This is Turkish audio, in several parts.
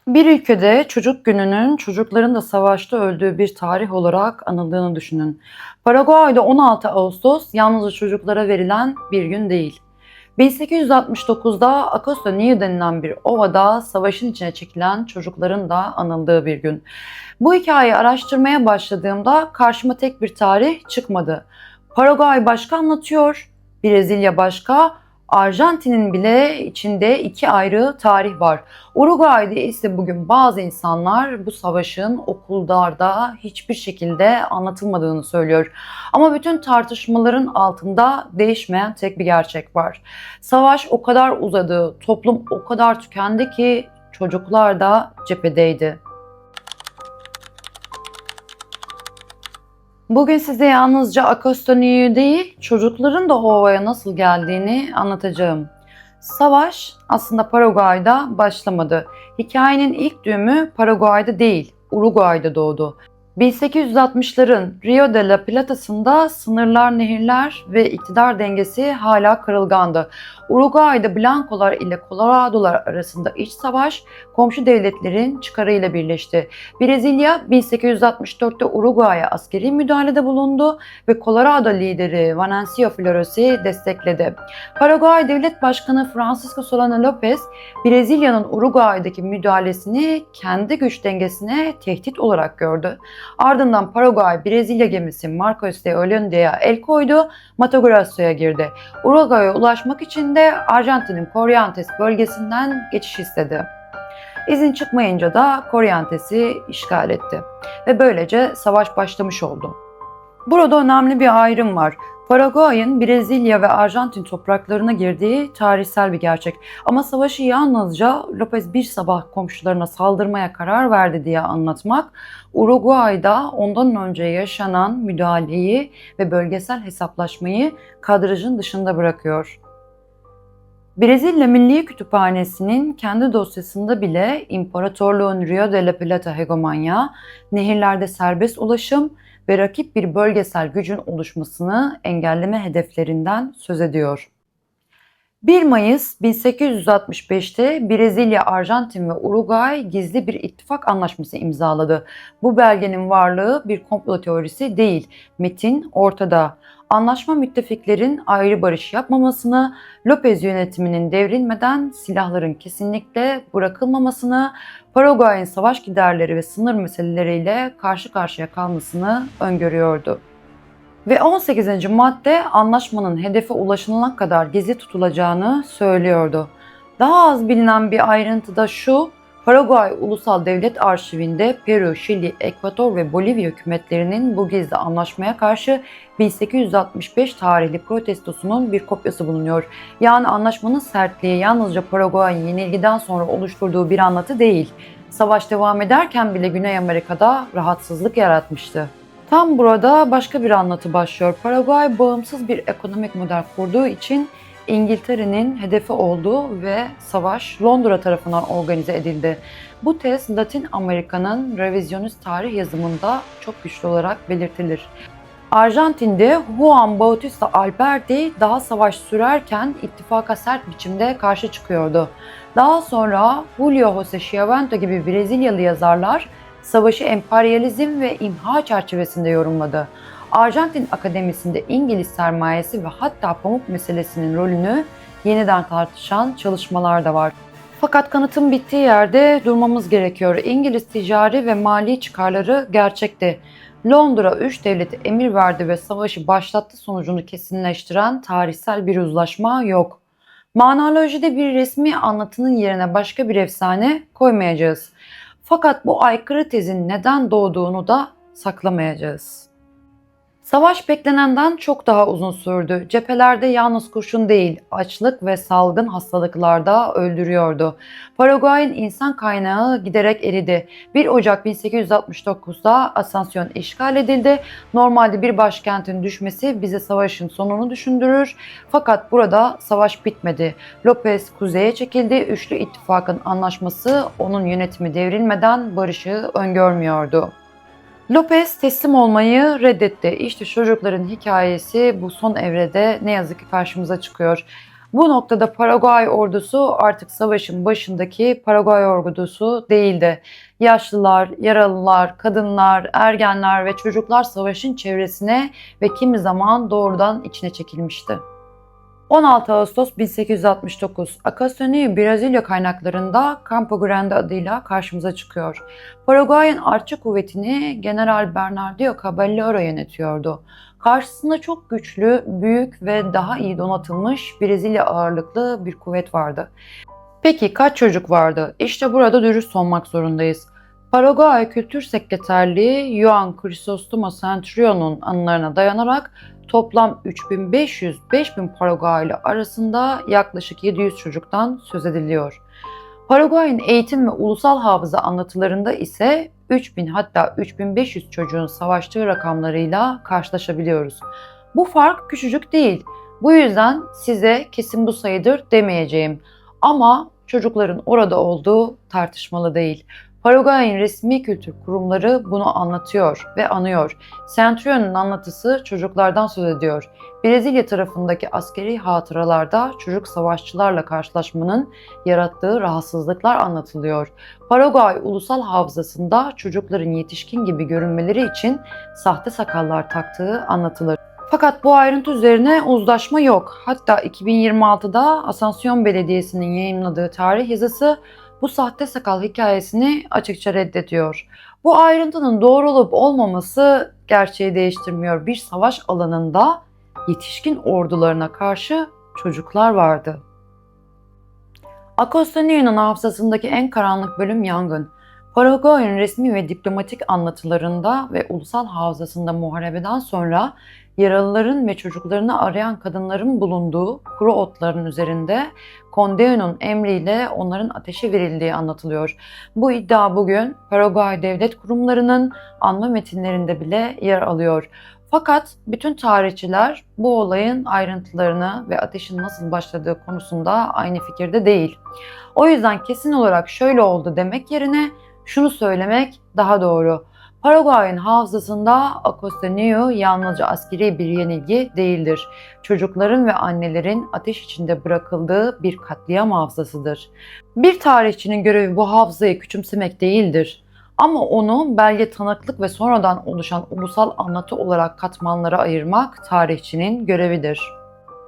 Bir ülkede çocuk gününün çocukların da savaşta öldüğü bir tarih olarak anıldığını düşünün. Paraguay'da 16 Ağustos yalnızca çocuklara verilen bir gün değil. 1869'da Acosta Niu denilen bir ovada savaşın içine çekilen çocukların da anıldığı bir gün. Bu hikayeyi araştırmaya başladığımda karşıma tek bir tarih çıkmadı. Paraguay başka anlatıyor, Brezilya başka, Arjantin'in bile içinde iki ayrı tarih var. Uruguay'da ise bugün bazı insanlar bu savaşın okullarda hiçbir şekilde anlatılmadığını söylüyor. Ama bütün tartışmaların altında değişmeyen tek bir gerçek var. Savaş o kadar uzadı, toplum o kadar tükendi ki çocuklar da cephedeydi. Bugün size yalnızca Akostoni'yi değil, çocukların da Ova'ya nasıl geldiğini anlatacağım. Savaş aslında Paraguay'da başlamadı. Hikayenin ilk düğümü Paraguay'da değil, Uruguay'da doğdu. 1860'ların Rio de la Plata'sında sınırlar, nehirler ve iktidar dengesi hala kırılgandı. Uruguay'da Blancolar ile Coloradolar arasında iç savaş komşu devletlerin çıkarıyla birleşti. Brezilya 1864'te Uruguay'a askeri müdahalede bulundu ve Colorado lideri Venancio Floresi destekledi. Paraguay Devlet Başkanı Francisco Solano Lopez, Brezilya'nın Uruguay'daki müdahalesini kendi güç dengesine tehdit olarak gördü. Ardından Paraguay Brezilya gemisi Marcos de Hollanda'ya el koydu, Mato Grosso'ya girdi. Uruguay'a ulaşmak için de Arjantin'in Corrientes bölgesinden geçiş istedi. İzin çıkmayınca da Corrientes'i işgal etti ve böylece savaş başlamış oldu. Burada önemli bir ayrım var. Paraguay'ın Brezilya ve Arjantin topraklarına girdiği tarihsel bir gerçek. Ama savaşı yalnızca Lopez bir sabah komşularına saldırmaya karar verdi diye anlatmak, Uruguay'da ondan önce yaşanan müdahaleyi ve bölgesel hesaplaşmayı kadrajın dışında bırakıyor. Brezilya Milli Kütüphanesi'nin kendi dosyasında bile imparatorluğun Rio de la Plata hegemonya, nehirlerde serbest ulaşım ve rakip bir bölgesel gücün oluşmasını engelleme hedeflerinden söz ediyor. 1 Mayıs 1865'te Brezilya, Arjantin ve Uruguay gizli bir ittifak anlaşması imzaladı. Bu belgenin varlığı bir komplo teorisi değil, metin ortada. Anlaşma müttefiklerin ayrı barış yapmamasını, Lopez yönetiminin devrilmeden silahların kesinlikle bırakılmamasını, Paraguay'ın savaş giderleri ve sınır meseleleriyle karşı karşıya kalmasını öngörüyordu. Ve 18. madde anlaşmanın hedefe ulaşılana kadar gizli tutulacağını söylüyordu. Daha az bilinen bir ayrıntı da şu, Paraguay Ulusal Devlet Arşivinde Peru, Şili, Ekvador ve Bolivya hükümetlerinin bu gizli anlaşmaya karşı 1865 tarihli protestosunun bir kopyası bulunuyor. Yani anlaşmanın sertliği yalnızca Paraguay'ın yenilgiden sonra oluşturduğu bir anlatı değil, savaş devam ederken bile Güney Amerika'da rahatsızlık yaratmıştı. Tam burada başka bir anlatı başlıyor. Paraguay bağımsız bir ekonomik model kurduğu için İngiltere'nin hedefi oldu ve savaş Londra tarafından organize edildi. Bu tez Latin Amerika'nın revizyonist tarih yazımında çok güçlü olarak belirtilir. Arjantin'de Juan Bautista Alberti daha savaş sürerken ittifaka sert biçimde karşı çıkıyordu. Daha sonra Julio José Schiavento gibi Brezilyalı yazarlar savaşı emperyalizm ve imha çerçevesinde yorumladı. Arjantin Akademisi'nde İngiliz sermayesi ve hatta pamuk meselesinin rolünü yeniden tartışan çalışmalar da var. Fakat kanıtın bittiği yerde durmamız gerekiyor. İngiliz ticari ve mali çıkarları gerçekti. Londra üç devleti emir verdi ve savaşı başlattı sonucunu kesinleştiren tarihsel bir uzlaşma yok. Manalojide bir resmi anlatının yerine başka bir efsane koymayacağız. Fakat bu aykırı tezin neden doğduğunu da saklamayacağız. Savaş beklenenden çok daha uzun sürdü. Cephelerde yalnız kurşun değil, açlık ve salgın hastalıklar da öldürüyordu. Paraguay'ın insan kaynağı giderek eridi. 1 Ocak 1869'da Asunción işgal edildi. Normalde bir başkentin düşmesi bize savaşın sonunu düşündürür. Fakat burada savaş bitmedi. Lopez kuzeye çekildi. Üçlü ittifakın anlaşması onun yönetimi devrilmeden barışı öngörmüyordu. Lopez teslim olmayı reddetti. İşte çocukların hikayesi bu son evrede ne yazık ki karşımıza çıkıyor. Bu noktada Paraguay ordusu artık savaşın başındaki Paraguay ordusu değildi. Yaşlılar, yaralılar, kadınlar, ergenler ve çocuklar savaşın çevresine ve kimi zaman doğrudan içine çekilmişti. 16 Ağustos 1869, Acostun'un Brezilya kaynaklarında Campo Grande adıyla karşımıza çıkıyor. Paraguay'ın artçı kuvvetini General Bernardino Caballero yönetiyordu. Karşısında çok güçlü, büyük ve daha iyi donatılmış Brezilya ağırlıklı bir kuvvet vardı. Peki kaç çocuk vardı? İşte burada dürüst olmak zorundayız. Paraguay Kültür Sekreterliği Juan Crisóstomo Centurion'un anılarına dayanarak toplam 3500-5000 Paraguaylı arasında yaklaşık 700 çocuktan söz ediliyor. Paraguay'ın eğitim ve ulusal hafıza anlatılarında ise 3000 hatta 3500 çocuğun savaştığı rakamlarıyla karşılaşabiliyoruz. Bu fark küçücük değil. Bu yüzden size kesin bu sayıdır demeyeceğim. Ama çocukların orada olduğu tartışmalı değil. Paraguay'ın resmi kültür kurumları bunu anlatıyor ve anıyor. Centurion'un anlatısı çocuklardan söz ediyor. Brezilya tarafındaki askeri hatıralarda çocuk savaşçılarla karşılaşmanın yarattığı rahatsızlıklar anlatılıyor. Paraguay ulusal hafızasında çocukların yetişkin gibi görünmeleri için sahte sakallar taktığı anlatılır. Fakat bu ayrıntı üzerine uzlaşma yok. Hatta 2026'da Asunción Belediyesi'nin yayımladığı tarih yazısı bu sahte sakal hikayesini açıkça reddediyor. Bu ayrıntının doğru olup olmaması gerçeği değiştirmiyor. Bir savaş alanında yetişkin ordularına karşı çocuklar vardı. Acostun'un hafızasındaki en karanlık bölüm yangın. Paraguay'ın resmi ve diplomatik anlatılarında ve ulusal hafızasında muharebeden sonra yaralıların ve çocuklarını arayan kadınların bulunduğu kuru otların üzerinde Conde'nin emriyle onların ateşe verildiği anlatılıyor. Bu iddia bugün Paraguay devlet kurumlarının anma metinlerinde bile yer alıyor. Fakat bütün tarihçiler bu olayın ayrıntılarını ve ateşin nasıl başladığı konusunda aynı fikirde değil. O yüzden kesin olarak şöyle oldu demek yerine şunu söylemek daha doğru. Paraguay'ın hafızasında Acostun'u yalnızca askeri bir yenilgi değildir. Çocukların ve annelerin ateş içinde bırakıldığı bir katliam hafızasıdır. Bir tarihçinin görevi bu hafızayı küçümsemek değildir. Ama onu belge, tanıklık ve sonradan oluşan ulusal anlatı olarak katmanlara ayırmak tarihçinin görevidir.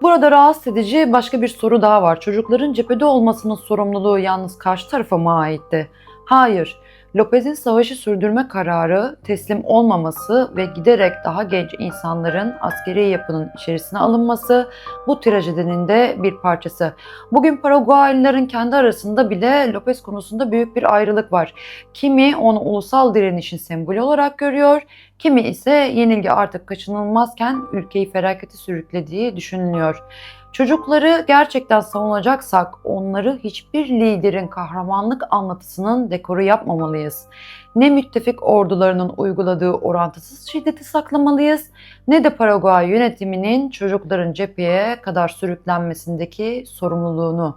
Burada rahatsız edici başka bir soru daha var. Çocukların cephede olmasının sorumluluğu yalnız karşı tarafa mı aitti? Hayır. López'in savaşı sürdürme kararı, teslim olmaması ve giderek daha genç insanların askeri yapının içerisine alınması bu trajedinin de bir parçası. Bugün Paraguaylıların kendi arasında bile López konusunda büyük bir ayrılık var. Kimi onu ulusal direnişin sembolü olarak görüyor, kimi ise yenilgi artık kaçınılmazken ülkeyi felakete sürüklediği düşünülüyor. Çocukları gerçekten savunacaksak onları hiçbir liderin kahramanlık anlatısının dekoru yapmamalıyız. Ne müttefik ordularının uyguladığı orantısız şiddeti saklamalıyız, ne de Paraguay yönetiminin çocukların cepheye kadar sürüklenmesindeki sorumluluğunu.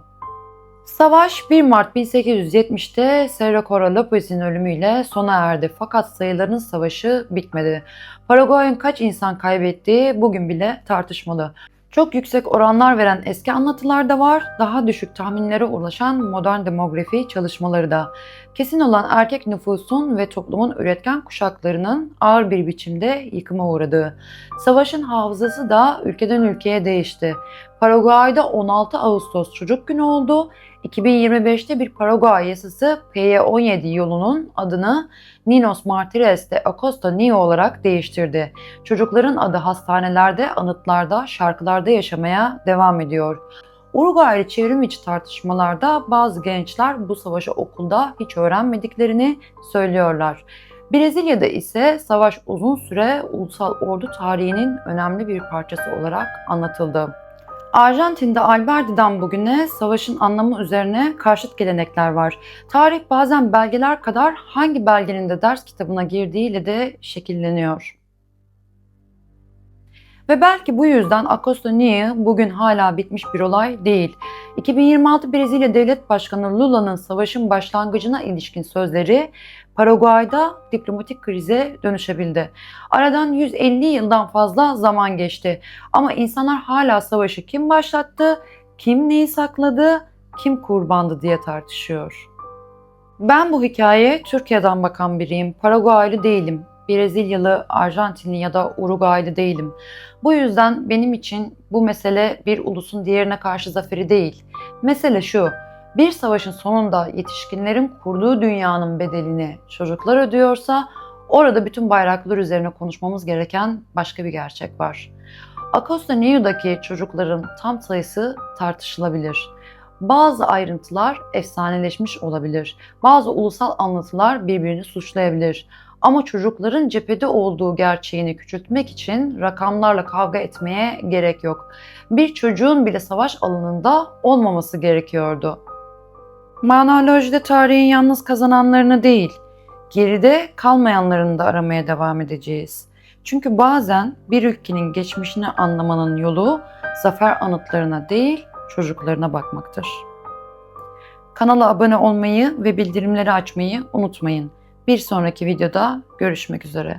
Savaş 1 Mart 1870'te Cerro Cora López'in ölümüyle sona erdi fakat sayıların savaşı bitmedi. Paraguay'ın kaç insan kaybettiği bugün bile tartışmalı. Çok yüksek oranlar veren eski anlatılar da var, daha düşük tahminlere ulaşan modern demografi çalışmaları da. Kesin olan erkek nüfusun ve toplumun üretken kuşaklarının ağır bir biçimde yıkıma uğradığı. Savaşın hafızası da ülkeden ülkeye değişti. Paraguay'da 16 Ağustos Çocuk Günü oldu. 2025'te bir Paraguay yasası PY17 yolunun adını Ninos Martires de Acosta olarak değiştirdi. Çocukların adı hastanelerde, anıtlarda, şarkılarda yaşamaya devam ediyor. Uruguaylı çevrim içi tartışmalarda bazı gençler bu savaşı okulda hiç öğrenmediklerini söylüyorlar. Brezilya'da ise savaş uzun süre ulusal ordu tarihinin önemli bir parçası olarak anlatıldı. Arjantin'de Alberti'den bugüne savaşın anlamı üzerine karşıt gelenekler var. Tarih bazen belgeler kadar hangi belgenin de ders kitabına girdiğiyle de şekilleniyor. Ve belki bu yüzden Acostun'u bugün hala bitmiş bir olay değil. 2026 Brezilya Devlet Başkanı Lula'nın savaşın başlangıcına ilişkin sözleri Paraguay'da diplomatik krize dönüşebildi. Aradan 150 yıldan fazla zaman geçti ama insanlar hala savaşı kim başlattı, Kim neyi sakladı, kim kurbandı diye tartışıyor. Ben bu hikayeye Türkiye'den bakan biriyim. Paraguaylı değilim. Brezilyalı, Arjantinli ya da Uruguaylı değilim. Bu yüzden benim için bu mesele bir ulusun diğerine karşı zaferi değil. Mesele şu, bir savaşın sonunda yetişkinlerin kurduğu dünyanın bedelini çocuklar ödüyorsa orada bütün bayraklar üzerine konuşmamız gereken başka bir gerçek var. Acosta New'daki çocukların tam sayısı tartışılabilir. Bazı ayrıntılar efsaneleşmiş olabilir. Bazı ulusal anlatılar birbirini suçlayabilir. Ama çocukların cephede olduğu gerçeğini küçültmek için rakamlarla kavga etmeye gerek yok. Bir çocuğun bile savaş alanında olmaması gerekiyordu. Manolojide tarihin yalnız kazananlarını değil, geride kalmayanlarını da aramaya devam edeceğiz. Çünkü bazen bir ülkenin geçmişini anlamanın yolu zafer anıtlarına değil, çocuklarına bakmaktır. Kanala abone olmayı ve bildirimleri açmayı unutmayın. Bir sonraki videoda görüşmek üzere.